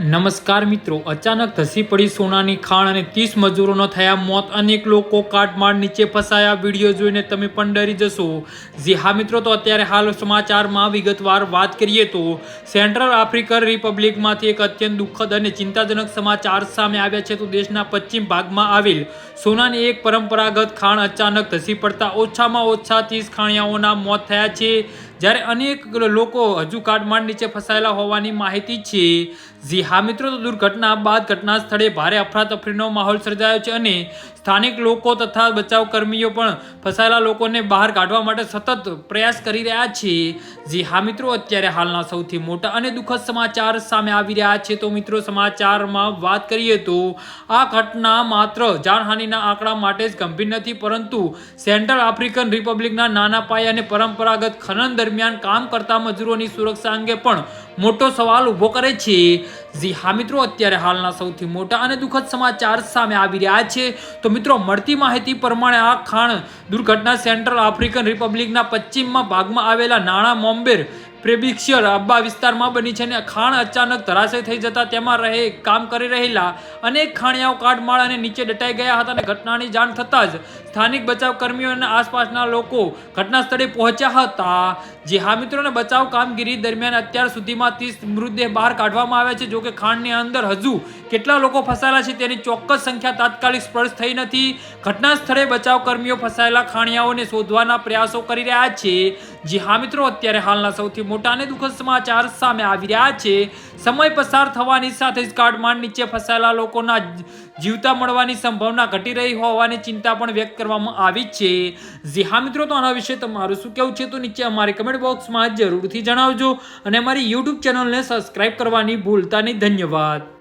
નમસ્કાર મિત્રો, અચાનક ધસી પડી સોનાની ખાણ અને 30 મજૂરોનો થયા મોત, અનેક લોકો કાટમાળ નીચે ફસાયા। વિડીયો જોઈને તમે પણ ડરી જશો। જી હા મિત્રો, તો અત્યારે હાલ સમાચારમાં વિગતવાર વાત કરીએ તો સેન્ટ્રલ આફ્રિકન રિપબ્લિકમાંથી એક અત્યંત દુઃખદ અને ચિંતાજનક સમાચાર સામે આવ્યા છે। તો દેશના પશ્ચિમ ભાગમાં આવેલ સોનાની એક પરંપરાગત ખાણ અચાનક ધસી પડતા ઓછામાં ઓછા 30 ખાણિયાઓના મોત થયા છે, જ્યારે અનેક લોકો હજુ કાટમાળ નીચે ફસાયેલા હોવાની માહિતી છે। જી હા મિત્રો, તો દુર્ઘટના બાદ ઘટના સ્થળે ભારે અફરાતફરીનો માહોલ સર્જાયો છે અને સ્થાનિક લોકો તથા બચાવ કર્મીઓ પણ ફસાયેલા લોકોને બહાર કાઢવા માટે સતત પ્રયાસ કરી રહ્યા છે। જી હા મિત્રો, અત્યારે હાલના સૌથી મોટા અને દુઃખદ સમાચાર સામે આવી રહ્યા છે। તો મિત્રો, સમાચારમાં વાત કરીએ તો આ ઘટના માત્ર જાનહાનિના આંકડા માટે જ ગંભીર નથી, પરંતુ સેન્ટ્રલ આફ્રિકન રિપબ્લિકના નાના પાયે અને પરંપરાગત ખનન દરમિયાન કામ કરતા મજૂરોની સુરક્ષા અંગે પણ મોટો સવાલ ઊભો કરે છે। જી હા મિત્રો, અત્યારે હાલના સૌથી મોટા અને દુઃખદ સમાચાર સામે આવી રહ્યા છે। તો મિત્રો, મળતી માહિતી પ્રમાણે આ ખાણ દુર્ઘટના સેન્ટ્રલ આફ્રિકન રિપબ્લિકના પશ્ચિમમાં ભાગમાં આવેલા નાણા મોમ્બેર પ્રેબિક્સિયર અબ્બા વિસ્તારમાં બની છે અને ખાણ અચાનક ધરાશય થઈ જતા તેમાં કામ કરી રહેલા અનેક ખાણિયાઓ કાટમાળ અને નીચે દટાઈ ગયા હતા અને ઘટનાની જાણ થતાં જ સ્થાનિક બચાવ કર્મીઓ અને આસપાસના લોકો ઘટના સ્થળે પહોંચ્યા હતા। જે હા મિત્રો, ને બચાવ કામગીરી દરમિયાન અત્યાર સુધીમાં 30 મૃતદેહ બહાર કાઢવામાં આવ્યા છે। જો કે ખાણની અંદર હજુ કેટલા લોકો ફસાયેલા છે તેની ચોક્કસ સંખ્યા તાત્કાલિક સ્પષ્ટ થઈ નથી। ઘટના સ્થળે બચાવ કર્મીઓ ફસાયેલા ખાણિયાઓને શોધવાના પ્રયાસો કરી રહ્યા છે। જી હા મિત્રો, અત્યારે હાલના સૌથી મોટા અને દુઃખદ સમાચાર સામે આવી રહ્યા છે। સમય પસાર થવાની સાથે જ કાટમાળ નીચે ફસાયેલા લોકોના જીવતા મળવાની સંભાવના ઘટી રહી હોવાની ચિંતા પણ વ્યક્ત કરવામાં આવી છે। જી હા મિત્રો, તો આના વિશે તમારું શું કહેવું છે તો નીચે અમારી કમેન્ટ બોક્સમાં જરૂરથી જણાવજો અને અમારી યુટ્યુબ ચેનલને સબસ્ક્રાઇબ કરવાની ભૂલતા નહીં। ધન્યવાદ।